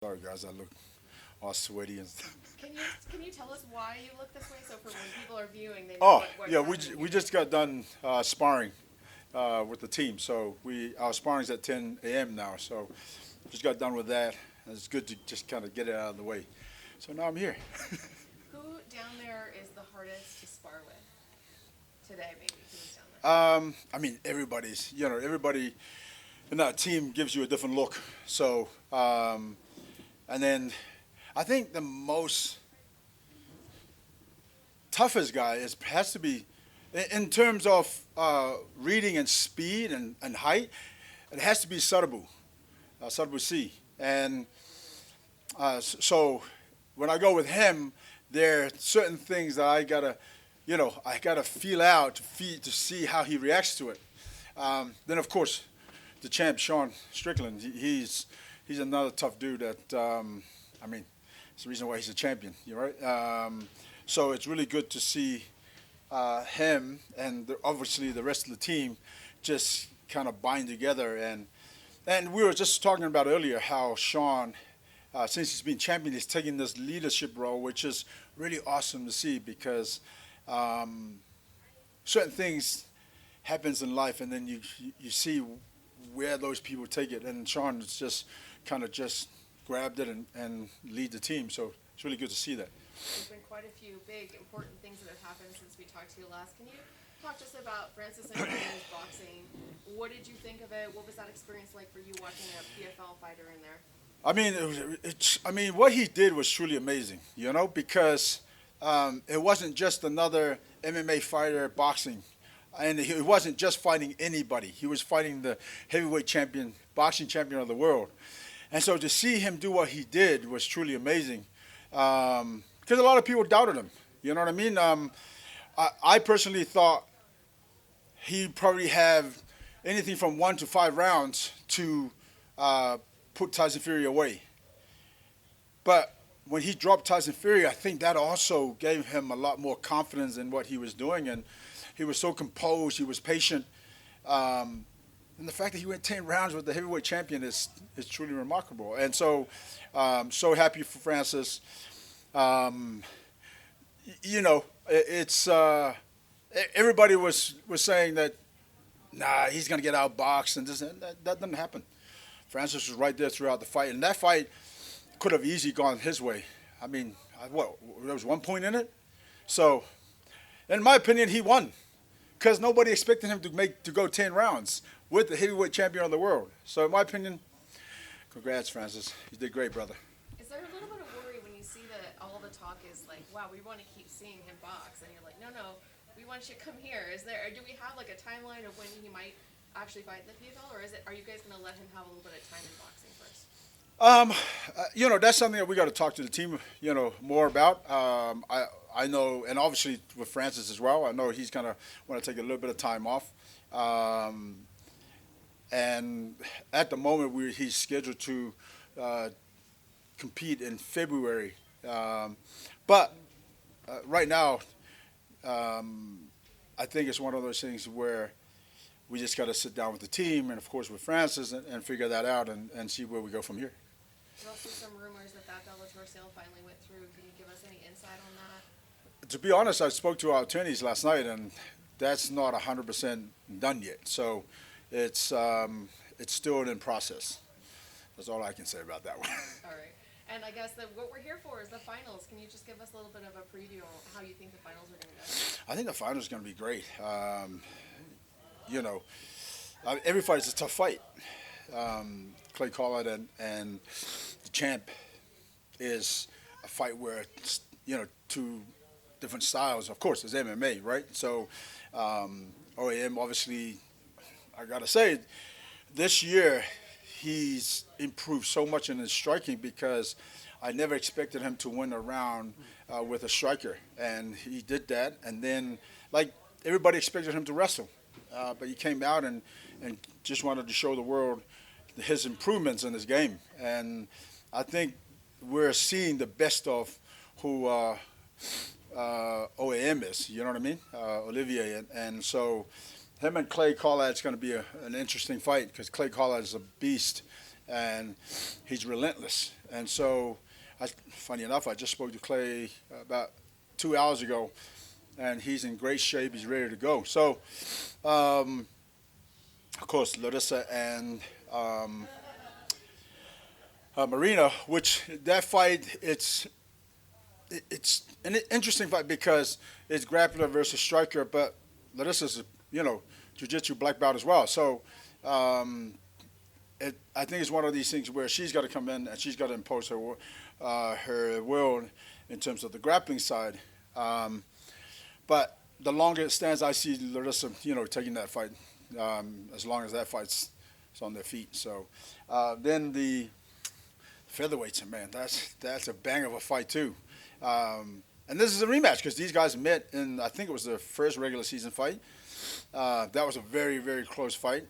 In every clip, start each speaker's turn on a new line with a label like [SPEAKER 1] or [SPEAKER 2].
[SPEAKER 1] Sorry, guys, I look all sweaty and stuff.
[SPEAKER 2] Can you can you tell us why you look this way so for when people are viewing they know
[SPEAKER 1] Oh,
[SPEAKER 2] what's
[SPEAKER 1] yeah,
[SPEAKER 2] happening
[SPEAKER 1] we
[SPEAKER 2] here?
[SPEAKER 1] just got done sparring with the team. So our sparring's at 10 a.m. now. So just got done with that. And it's good to just kind of get it out of the way. So now I'm here.
[SPEAKER 2] Who down there is the hardest to spar with today? Maybe who's down there?
[SPEAKER 1] I mean, everybody in that team gives you a different look. So, and then I think the most toughest guy has to be in terms of reading and speed and height. It has to be Sadabu C. And so when I go with him, there are certain things that I gotta feel out to see how he reacts to it. Then of course, the champ Sean Strickland, he's another tough dude that I mean, it's the reason why he's a champion. You're right. So it's really good to see him and obviously the rest of the team just kind of bind together. And we were just talking about earlier how Sean, since he's been champion, he's taking this leadership role, which is really awesome to see because certain things happens in life, and then you see where those people take it. And Sean has just kind of just grabbed it and lead the team. So it's really good to see that.
[SPEAKER 2] There's been quite a few big important things that have happened since we talked to you last. Can you talk to us about Francis Ngannu's boxing? What did you think of it? What was that experience like for you watching a PFL fighter in there?
[SPEAKER 1] I mean, I mean, what he did was truly amazing, because it wasn't just another MMA fighter boxing, and he wasn't just fighting anybody. He was fighting the heavyweight champion, boxing champion of the world, and so to see him do what he did was truly amazing. Because a lot of people doubted him. You know what I mean? I personally thought he'd probably have anything from 1 to 5 rounds to put Tyson Fury away. But when he dropped Tyson Fury, I think that also gave him a lot more confidence in what he was doing, and he was so composed, he was patient, and the fact that he went 10 rounds with the heavyweight champion is truly remarkable. And so, so happy for Francis. Um, it's everybody was saying that nah, he's gonna get outboxed, and that didn't happen. Francis was right there throughout the fight, and that fight could have easily gone his way. I mean, what there was 1 point in it, so in my opinion, he won because nobody expected him to go 10 rounds with the heavyweight champion of the world. So in my opinion, congrats, Francis. You did great, brother.
[SPEAKER 2] Is there a little bit of worry when you see that all the talk is like, wow, we want to keep seeing him box, and you're like, no, no, we want you to come here. Is there? Or do we have like a timeline of when he might actually fight in the PFL, or is it? Are you guys going to let him have a little bit of time in boxing first?
[SPEAKER 1] Um, that's something that we got to talk to the team, more about. I know, and obviously with Francis as well. I know he's gonna want to take a little bit of time off. Um, and at the moment, he's scheduled to compete in February. But right now, I think it's one of those things where we just got to sit down with the team and, of course, with Francis and figure that out and see where we go from here.
[SPEAKER 2] There's also some rumors that Bellator sale finally went through. Can you give us any insight on that?
[SPEAKER 1] To be honest, I spoke to our attorneys last night, and that's not 100% done yet. So it's still in process. That's all I can say about that one.
[SPEAKER 2] All right. And I guess that what we're here for is the finals. Can you just give us a little bit of a preview on how you think the finals are going to go?
[SPEAKER 1] I think the finals is going to be great. Every fight is a tough fight. Clay Collard and the champ is a fight where it's, two different styles. Of course, it's MMA, right? So OAM, obviously, I got to say, this year he's improved so much in his striking because I never expected him to win a round with a striker. And he did that. And then, like, everybody expected him to wrestle. But he came out and just wanted to show the world his improvements in his game. And I think we're seeing the best of who OAM is. You know what I mean? Olivier. And so him and Clay Collard's going to be an interesting fight because Clay Collard is a beast. and he's relentless. And so, funny enough, I just spoke to Clay about 2 hours ago, and he's in great shape. He's ready to go. So, of course, Larissa and Marina, which that fight, it's an interesting fight because it's grappler versus striker, but Larissa's, jiu-jitsu black belt as well. So I think it's one of these things where she's got to come in and she's got to impose her will in terms of the grappling side. But the longer it stands, I see Larissa, taking that fight as long as that fight's on their feet. So then the featherweights, man, that's a bang of a fight too. And this is a rematch because these guys met in, I think it was their first regular season fight. That was a very, very close fight.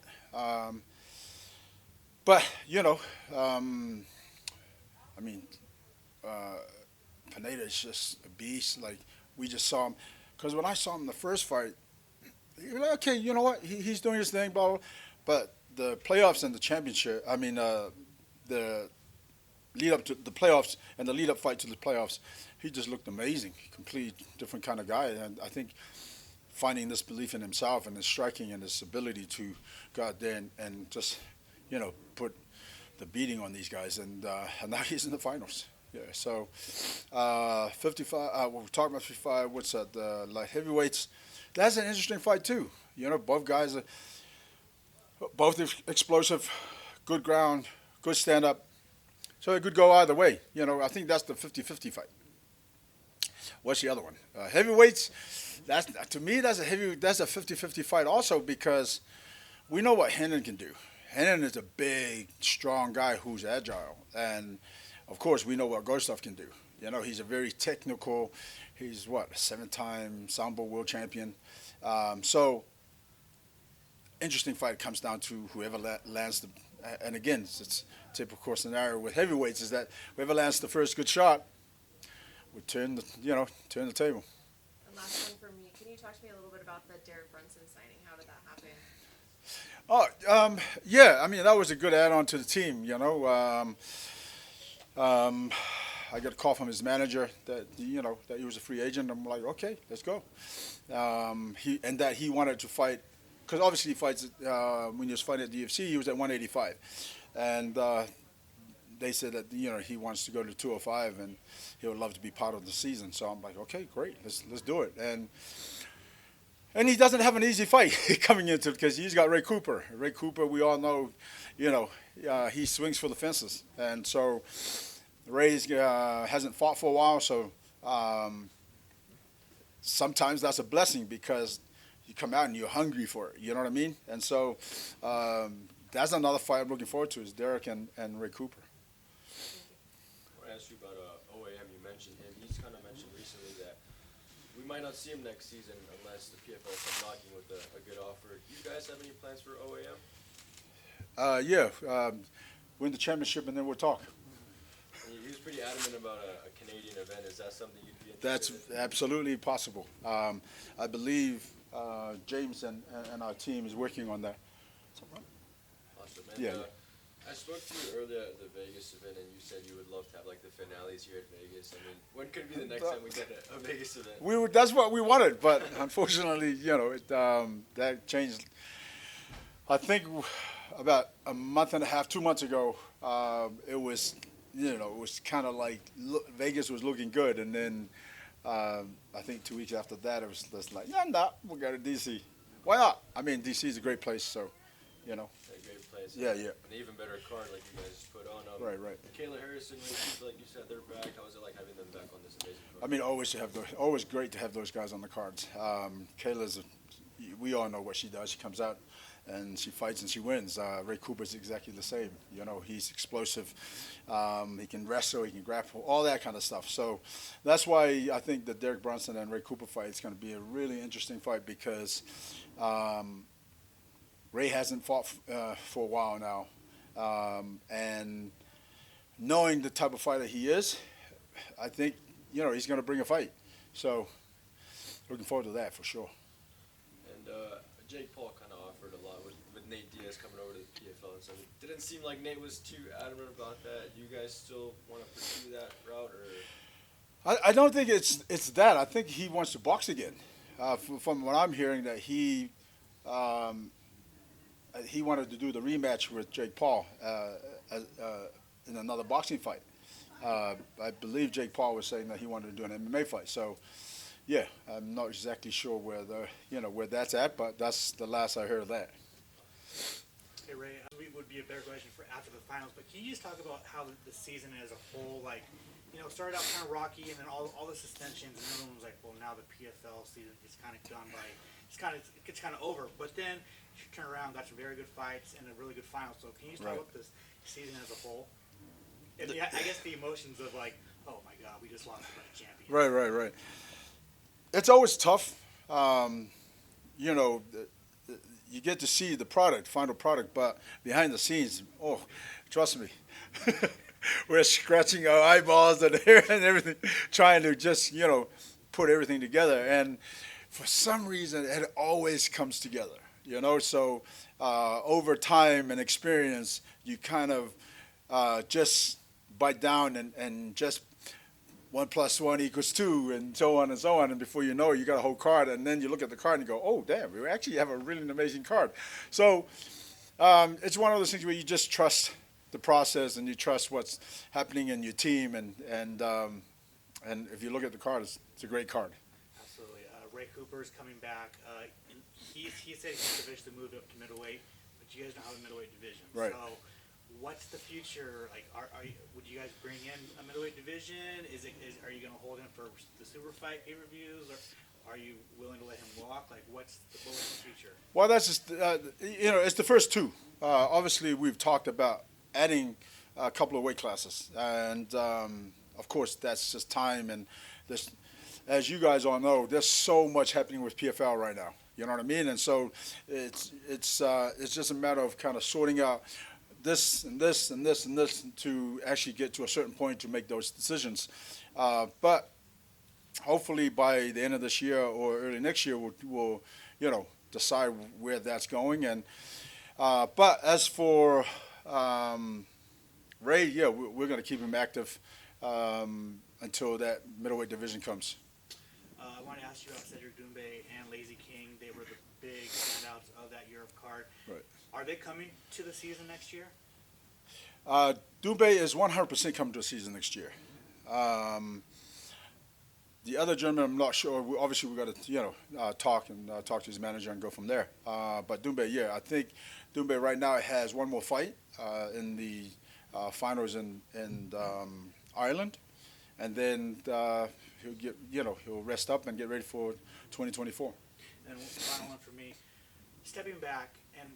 [SPEAKER 1] But, Pineda is just a beast. Like, we just saw him. Because when I saw him in the first fight, you're like, okay, you know what? He's doing his thing, blah, blah. But the playoffs and the championship, the lead up to the playoffs and the lead up fight to the playoffs, he just looked amazing. Completely different kind of guy. And I think finding this belief in himself and his striking and his ability to go out there and just, put the beating on these guys. And now he's in the finals. Yeah, so 55, we're talking about 55, what's that, the light heavyweights. That's an interesting fight too. Both guys are both explosive, good ground, good stand-up. So it could go either way. I think that's the 50-50 fight. What's the other one? Heavyweights, to me, that's a 50-50 fight also because we know what Hennen can do. Hennen is a big, strong guy who's agile. And, of course, we know what Gustav can do. He's a very technical, he's a 7-time Sambo world champion. So, interesting fight comes down to whoever lands the, and again, it's typical scenario with heavyweights is that whoever lands the first good shot would turn the table.
[SPEAKER 2] And last one for me, can you talk to me a little bit about the Derek Brunson signing? How did that happen?
[SPEAKER 1] Oh, yeah. That was a good add-on to the team. I got a call from his manager that that he was a free agent. I'm like, okay, let's go. He wanted to fight because obviously he fights when he was fighting at the UFC. He was at 185, and they said that he wants to go to 205 and he would love to be part of the season. So I'm like, okay, great, let's do it. And he doesn't have an easy fight coming into it because he's got Ray Cooper. Ray Cooper, we all know, he swings for the fences. And so Ray hasn't fought for a while, so sometimes that's a blessing because you come out and you're hungry for it, you know what I mean? And so that's another fight I'm looking forward to is Derek and Ray Cooper.
[SPEAKER 3] I want to ask you about OAM. You mentioned him. He's kind of mentioned recently that we might not see him next season unless the PFL come knocking with a good offer. Do you guys have any plans for OAM?
[SPEAKER 1] Win the championship and then we'll talk.
[SPEAKER 3] He was pretty adamant about a Canadian event. Is that something you'd be
[SPEAKER 1] That's
[SPEAKER 3] interested in?
[SPEAKER 1] absolutely possible. I believe James and our team is working on that.
[SPEAKER 3] Awesome. And,
[SPEAKER 1] Yeah.
[SPEAKER 3] I spoke to you earlier at the Vegas event, and you said you would love to have like the finales here at Vegas. When could be the next time we get a Vegas event?
[SPEAKER 1] That's what we wanted, but unfortunately, that changed. I think about a month and a half, 2 months ago, it was kind of like Vegas was looking good, and then I think 2 weeks after that, it was just like, we'll go to DC. Why not? DC is a great place, so,
[SPEAKER 3] A great place.
[SPEAKER 1] Yeah.
[SPEAKER 3] An even better card like you guys put on.
[SPEAKER 1] Right.
[SPEAKER 3] Kayla Harrison, like you said, they're back. How was it like having them back on this amazing card?
[SPEAKER 1] Always great to have those guys on the cards. Kayla's, we all know what she does. She comes out and she fights and she wins. Ray Cooper's exactly the same. He's explosive. He can wrestle, he can grapple, all that kind of stuff. So that's why I think the Derek Brunson and Ray Cooper fight is going to be a really interesting fight because Ray hasn't fought for a while now. And knowing the type of fighter he is, I think, he's going to bring a fight. So looking forward to that for sure.
[SPEAKER 3] And Jake Paul kind of offered a lot with Nate Diaz coming over to the PFL and stuff. It didn't seem like Nate was too adamant about that. Do you guys still want to pursue that route, or?
[SPEAKER 1] I don't think it's that. I think he wants to box again. From what I'm hearing, that he wanted to do the rematch with Jake Paul in another boxing fight. I believe Jake Paul was saying that he wanted to do an MMA fight. So, yeah, I'm not exactly sure where that's at, but that's the last I heard of that.
[SPEAKER 4] Hey Ray, we would be a better question for after the finals, but can you just talk about how the season as a whole, like, started out kind of rocky, and then all the suspensions, and everyone was like, well, now the PFL season is kind of done by, it gets kind of over. But then you turn around, got some very good fights and a really good final. So can you just talk about this season as a whole? And I guess the emotions of like, oh my God, we just lost a bunch of champions.
[SPEAKER 1] Right. It's always tough. You get to see the final product, but behind the scenes, oh, trust me, we're scratching our eyeballs and hair and everything, trying to just, put everything together. And for some reason, it always comes together, So over time and experience, you kind of just bite down and just 1 + 1 = 2, and so on and so on. And before you know it, you got a whole card, and then you look at the card and you go, oh, damn, we actually have a really amazing card. So it's one of those things where you just trust the process and you trust what's happening in your team. And if you look at the card, it's a great card.
[SPEAKER 4] Absolutely. Ray Cooper's coming back. He said he's eventually moved up to middleweight, but you guys don't have a middleweight division.
[SPEAKER 1] Right.
[SPEAKER 4] So what's the future? Like, would you guys bring in a middleweight division? Are you going to hold him for the super fight pay-per-views, or are you willing to let him walk? Like, what's the future?
[SPEAKER 1] Well, that's just it's the first two. Obviously, we've talked about adding a couple of weight classes, and of course, that's just time. And this, as you guys all know, there's so much happening with PFL right now. You know what I mean? And so it's just a matter of kind of sorting out this and this and this and this to actually get to a certain point to make those decisions. But hopefully by the end of this year or early next year, we'll decide where that's going. And but as for Ray, yeah, we're going to keep him active until that middleweight division comes.
[SPEAKER 4] I want to ask you about Cedric Doumbé and Lazy King. They were the big standouts of that Europe card.
[SPEAKER 1] Right.
[SPEAKER 4] Are they coming to the season next year?
[SPEAKER 1] Doumbé is 100% coming to the season next year. The other gentleman, I'm not sure. Obviously, we got to talk to his manager and go from there. But Doumbé, yeah, I think Doumbé right now has one more fight in the finals in Ireland, and then he'll rest up and get ready for 2024.
[SPEAKER 4] And final one for me, stepping back, and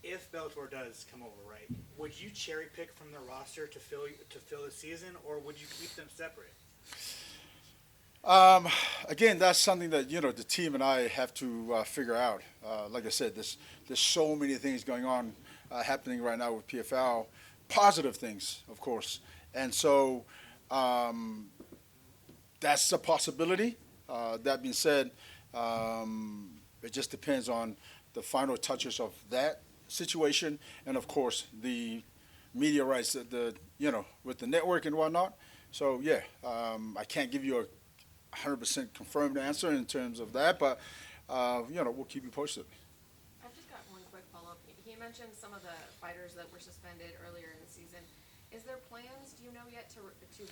[SPEAKER 4] if Bellator does come over, right, would you cherry pick from the roster to fill the season, or would you keep them separate?
[SPEAKER 1] Again, that's something that the team and I have to figure out. Like I said, there's so many things going on happening right now with PFL, positive things, of course, and so that's a possibility. That being said, it just depends on the final touches of that situation, and of course the media rights, with the network and whatnot. So yeah, I can't give you a 100% confirmed answer in terms of that, but we'll keep you posted.
[SPEAKER 2] I've just got one quick follow-up. He mentioned some of the fighters that were suspended earlier in the season. Is there plans, do you know yet, to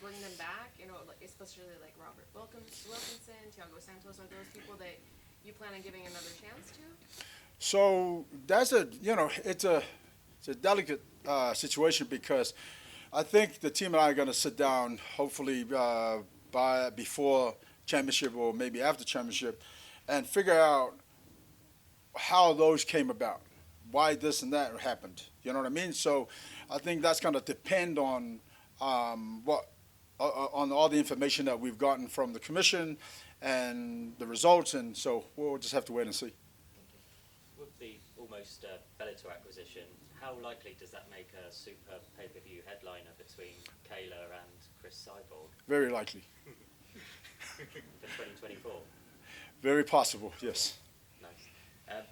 [SPEAKER 2] bring them back? Especially like Robert Wilkinson, Thiago Santos, are those people that you plan on giving another chance to?
[SPEAKER 1] So that's it's a delicate situation, because I think the team and I are going to sit down, hopefully before championship or maybe after championship, and figure out how those came about, why this and that happened. You know what I mean? So I think that's going to depend on on all the information that we've gotten from the commission and the results, and so we'll just have to wait and see.
[SPEAKER 5] With the almost Bellator acquisition, how likely does that make a super pay-per-view headliner between Kayla and Chris Cyborg?
[SPEAKER 1] Very likely.
[SPEAKER 5] For 2024?
[SPEAKER 1] Very possible, yes.
[SPEAKER 5] Nice.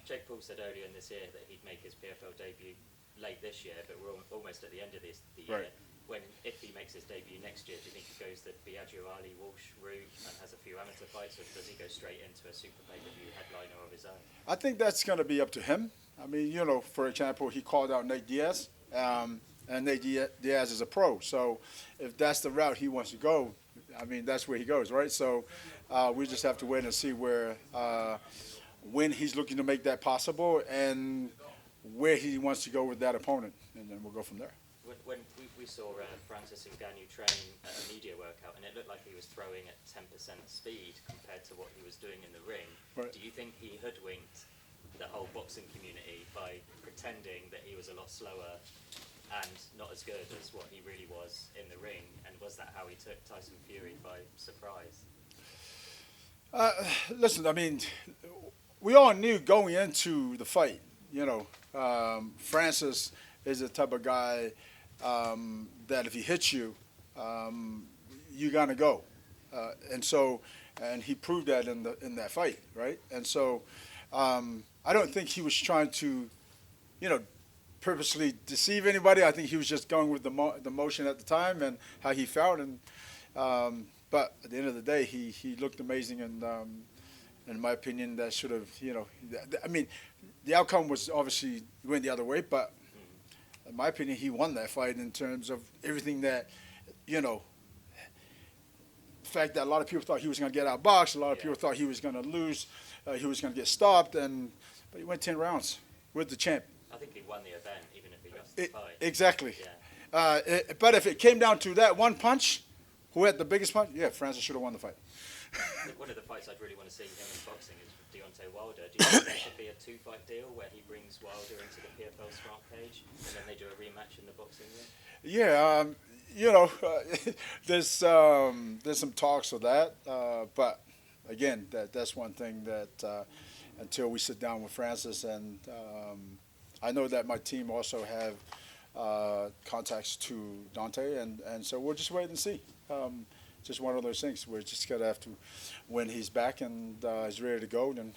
[SPEAKER 5] Jake Paul said earlier in this year that he'd make his PFL debut late this year, but we're almost at the end of the year.
[SPEAKER 1] Right.
[SPEAKER 5] If he makes his debut next year, do you think he goes the Biagio Ali Walsh route and has a few amateur fights, or does he go straight into a super pay-per-view headliner of his own?
[SPEAKER 1] I think that's going to be up to him. I mean, you know, for example, he called out Nate Diaz, and Nate Diaz is a pro. So if that's the route he wants to go, I mean, that's where he goes, right? So we just have to wait and see when he's looking to make that possible and where he wants to go with that opponent, and then we'll go from there.
[SPEAKER 5] When we saw Francis Ngannu train at a media workout, and it looked like he was throwing at 10% speed compared to what he was doing in the ring.
[SPEAKER 1] Right.
[SPEAKER 5] Do you think he hoodwinked the whole boxing community by pretending that he was a lot slower and not as good as what he really was in the ring? And was that how he took Tyson Fury by surprise?
[SPEAKER 1] Listen, I mean, we all knew going into the fight, you know, Francis is the type of guy that if he hits you, you're gonna go, and he proved that in that fight, right? And so, I don't think he was trying to, you know, purposely deceive anybody. I think he was just going with the motion at the time and how he felt, and but at the end of the day, he looked amazing, and in my opinion, that should have, you know, I mean, the outcome was obviously went the other way, but in my opinion, he won that fight in terms of everything that, you know, the fact that a lot of people thought he was going to get outboxed, a lot of people thought he was going to lose, he was going to get stopped, but he went 10 rounds with the champ.
[SPEAKER 5] I think he won the event, even if he lost the fight.
[SPEAKER 1] Exactly.
[SPEAKER 5] Yeah.
[SPEAKER 1] But if it came down to that one punch, who had the biggest punch? Yeah, Francis should have won the fight.
[SPEAKER 5] One of the fights I'd really want to see him in boxing is with Deonaty Wilder. Do you think there should be a 2-fight deal where he brings Wilder into the PFL Smart Cage and then they do a rematch in the boxing ring?
[SPEAKER 1] Yeah, you know, there's some talks of that, but again, that's one thing that until we sit down with Francis, and I know that my team also have contacts to Dante, and so we'll just wait and see. Just one of those things. We're just gonna have to, when he's back and he's ready to go, then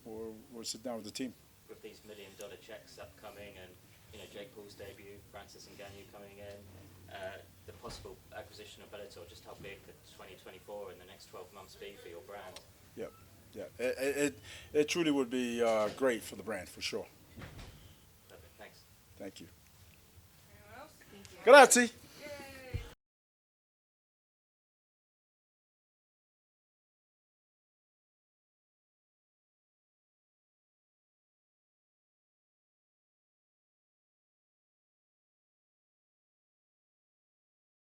[SPEAKER 1] we'll sit down with the team.
[SPEAKER 5] With these $1 million checks upcoming, and you know Jake Paul's debut, Francis Ngannu coming in, the possible acquisition of Bellator, just how big could 2024 and the next 12 months be for your brand?
[SPEAKER 1] Yeah. It truly would be great for the brand, for sure.
[SPEAKER 5] Perfect. Thanks.
[SPEAKER 1] Thank you.
[SPEAKER 2] Anyone else? Thank you.
[SPEAKER 1] Grazie.